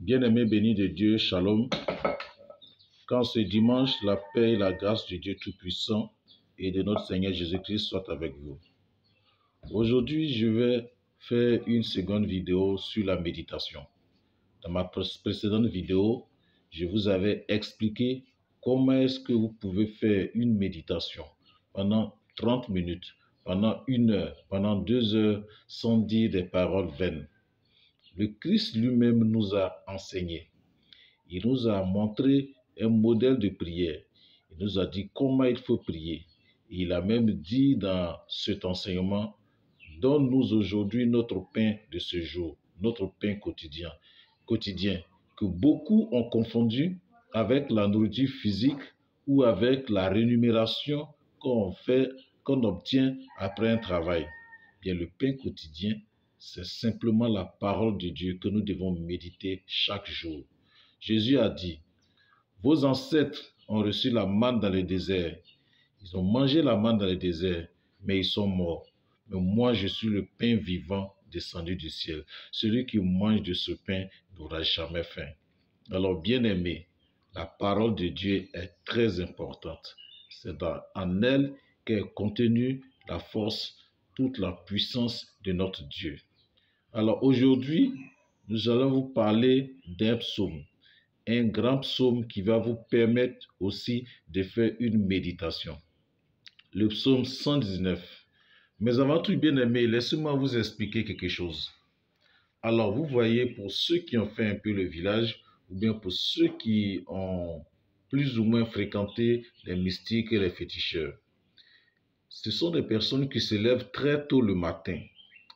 Bien-aimés bénis de Dieu, shalom. Quand ce dimanche, la paix et la grâce de Dieu Tout-Puissant et de notre Seigneur Jésus-Christ soient avec vous. Aujourd'hui, je vais faire une seconde vidéo sur la méditation. Dans ma précédente vidéo, je vous avais expliqué comment est-ce que vous pouvez faire une méditation pendant 30 minutes, pendant 1 heure, pendant 2 heures, sans dire des paroles vaines. Le Christ lui-même nous a enseigné. Il nous a montré un modèle de prière. Il nous a dit comment il faut prier. Il a même dit dans cet enseignement, donne-nous aujourd'hui notre pain de ce jour, notre pain quotidien, que beaucoup ont confondu avec la nourriture physique ou avec la rémunération qu'on obtient après un travail. Bien, le pain quotidien, c'est simplement la parole de Dieu que nous devons méditer chaque jour. Jésus a dit, vos ancêtres ont reçu la manne dans le désert. Ils ont mangé la manne dans le désert, mais ils sont morts. Mais moi, je suis le pain vivant descendu du ciel. Celui qui mange de ce pain n'aura jamais faim. Alors, bien-aimés, la parole de Dieu est très importante. C'est en elle qu'est contenue la force, toute la puissance de notre Dieu. Alors, aujourd'hui, nous allons vous parler d'un psaume. Un grand psaume qui va vous permettre aussi de faire une méditation. Le psaume 119. Mais avant tout, bien-aimés, laissez-moi vous expliquer quelque chose. Alors, vous voyez, pour ceux qui ont fait un peu le village, ou bien pour ceux qui ont plus ou moins fréquenté les mystiques et les féticheurs, ce sont des personnes qui se lèvent très tôt le matin,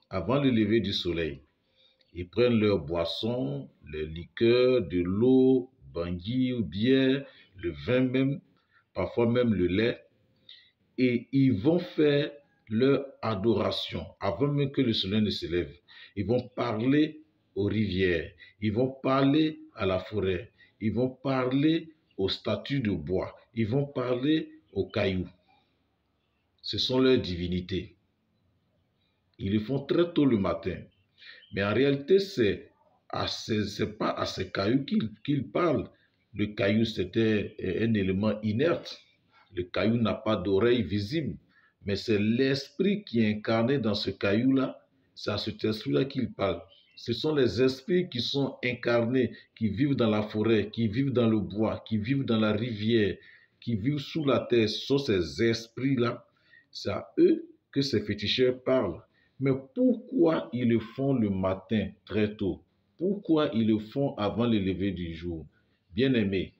avant le lever du soleil. Ils prennent leurs boissons, les liqueurs, de l'eau, bangui ou bière, le vin même, parfois même le lait, et ils vont faire leur adoration avant même que le soleil ne se lève. Ils vont parler aux rivières, ils vont parler à la forêt, ils vont parler aux statues de bois, ils vont parler aux cailloux. Ce sont leurs divinités. Ils le font très tôt le matin. Mais en réalité, c'est pas à ces cailloux qu'il parle. Le caillou, c'était un élément inerte. Le caillou n'a pas d'oreille visible. Mais c'est l'esprit qui est incarné dans ce caillou-là. C'est à cet esprit-là qu'il parle. Ce sont les esprits qui sont incarnés, qui vivent dans la forêt, qui vivent dans le bois, qui vivent dans la rivière, qui vivent sous la terre. Ce sont ces esprits-là. C'est à eux que ces féticheurs parlent. Mais pourquoi ils le font le matin très tôt? Pourquoi ils le font avant le lever du jour? Bien-aimés,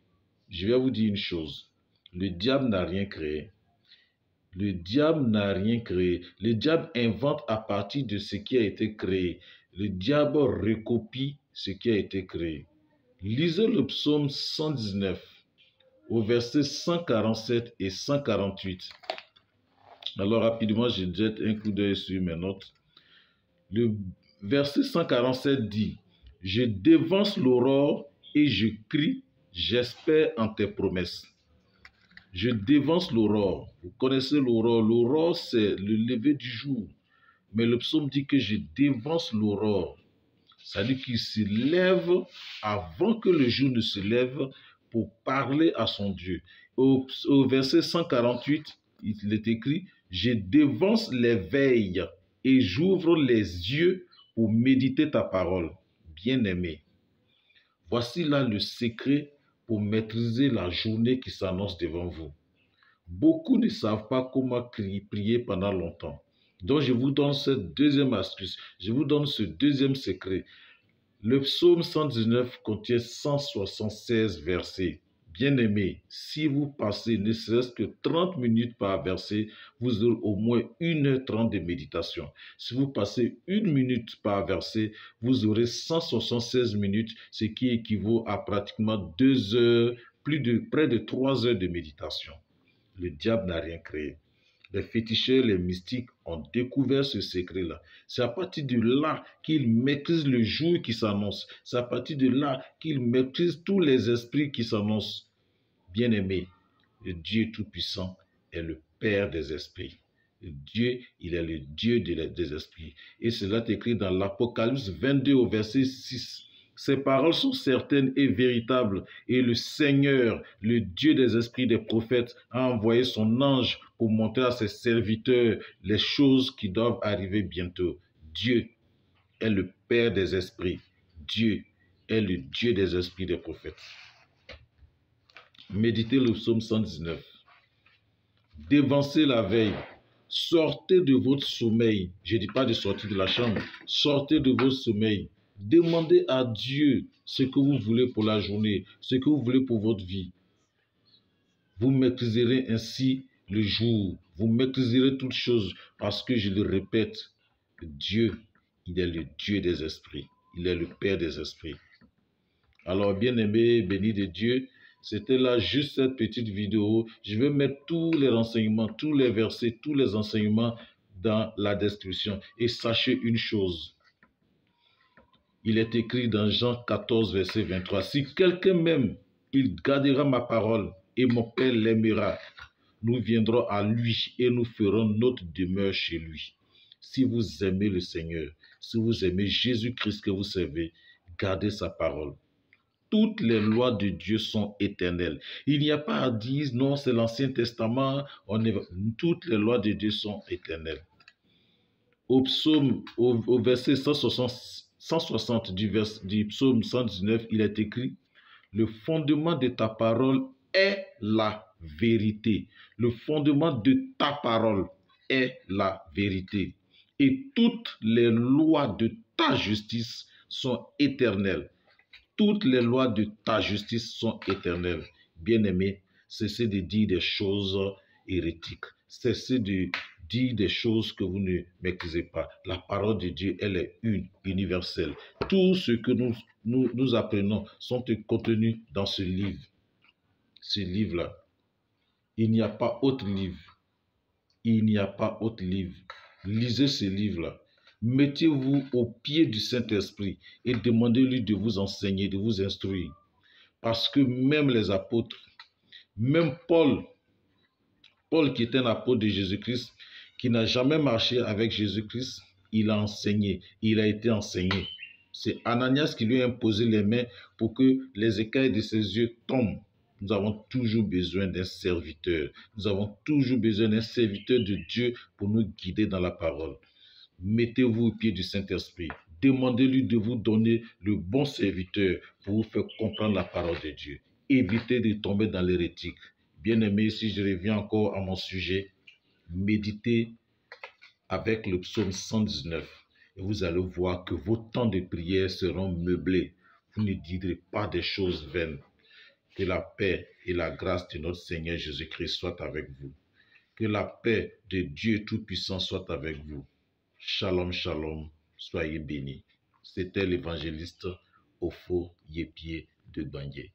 je vais vous dire une chose. Le diable n'a rien créé. Le diable n'a rien créé. Le diable invente à partir de ce qui a été créé. Le diable recopie ce qui a été créé. Lisez le psaume 119 au verset 147 et 148. Alors rapidement, je jette un coup d'œil sur mes notes. Le verset 147 dit, « Je dévance l'aurore et je crie, j'espère en tes promesses. » Je dévance l'aurore. Vous connaissez l'aurore. L'aurore, c'est le lever du jour. Mais le psaume dit que je dévance l'aurore. C'est-à-dire qu'il se lève avant que le jour ne se lève pour parler à son Dieu. Au verset 148, il est écrit, « Je dévance les veilles et j'ouvre les yeux pour méditer ta parole. » Bien-aimé, voici là le secret pour maîtriser la journée qui s'annonce devant vous. Beaucoup ne savent pas comment prier pendant longtemps. Donc je vous donne cette deuxième astuce, je vous donne ce deuxième secret. Le psaume 119 contient 176 versets. Bien-aimés, si vous passez ne serait-ce que 30 minutes par verset, vous aurez au moins 1h30 de méditation. Si vous passez 1 minute par verset, vous aurez 176 minutes, ce qui équivaut à pratiquement 2 heures, près de 3 heures de méditation. Le diable n'a rien créé. Les féticheurs, les mystiques ont découvert ce secret-là. C'est à partir de là qu'ils maîtrisent le jour qui s'annonce. C'est à partir de là qu'ils maîtrisent tous les esprits qui s'annoncent. Bien-aimé, le Dieu Tout-Puissant est le Père des esprits. Le Dieu, il est le Dieu des esprits. Et cela est écrit dans l'Apocalypse 22 au verset 6. Ces paroles sont certaines et véritables, et le Seigneur, le Dieu des esprits des prophètes, a envoyé son ange pour montrer à ses serviteurs les choses qui doivent arriver bientôt. Dieu est le Père des esprits. Dieu est le Dieu des esprits des prophètes. Méditez le psaume 119. Dévancez la veille. Sortez de votre sommeil. Je ne dis pas de sortir de la chambre. Sortez de votre sommeil. Demandez à Dieu ce que vous voulez pour la journée, ce que vous voulez pour votre vie. Vous maîtriserez ainsi le jour. Vous maîtriserez toutes choses parce que, je le répète, Dieu, il est le Dieu des esprits. Il est le Père des esprits. Alors, bien-aimés, bénis de Dieu, c'était là juste cette petite vidéo. Je vais mettre tous les renseignements, tous les versets, tous les enseignements dans la description. Et sachez une chose. Il est écrit dans Jean 14, verset 23. Si quelqu'un m'aime, il gardera ma parole et mon Père l'aimera. Nous viendrons à lui et nous ferons notre demeure chez lui. Si vous aimez le Seigneur, si vous aimez Jésus-Christ que vous servez, gardez sa parole. Toutes les lois de Dieu sont éternelles. Il n'y a pas à dire non, c'est l'Ancien Testament. Toutes les lois de Dieu sont éternelles. Au verset 160 du psaume 119, il est écrit: le fondement de ta parole est la vérité. Le fondement de ta parole est la vérité. Et toutes les lois de ta justice sont éternelles. Toutes les lois de ta justice sont éternelles. Bien-aimés, cessez de dire des choses hérétiques. Cessez de dire des choses que vous ne maîtrisez pas. La parole de Dieu, elle est universelle. Tout ce que nous apprenons sont contenus dans ce livre. Ce livre-là. Il n'y a pas autre livre. Il n'y a pas autre livre. Lisez ce livre-là. Mettez-vous au pied du Saint-Esprit et demandez-lui de vous enseigner, de vous instruire. Parce que même les apôtres, même Paul qui est un apôtre de Jésus-Christ, qui n'a jamais marché avec Jésus-Christ, il a enseigné, il a été enseigné. C'est Ananias qui lui a imposé les mains pour que les écailles de ses yeux tombent. Nous avons toujours besoin d'un serviteur. Nous avons toujours besoin d'un serviteur de Dieu pour nous guider dans la parole. Mettez-vous au pied du Saint-Esprit. Demandez-lui de vous donner le bon serviteur pour vous faire comprendre la parole de Dieu. Évitez de tomber dans l'hérétique. Bien-aimés, si je reviens encore à mon sujet, méditez avec le psaume 119 et vous allez voir que vos temps de prière seront meublés. Vous ne direz pas des choses vaines. Que la paix et la grâce de notre Seigneur Jésus-Christ soient avec vous. Que la paix de Dieu Tout-Puissant soit avec vous. Shalom, shalom, soyez bénis. C'était l'évangéliste Ofo Yepie de Bangé.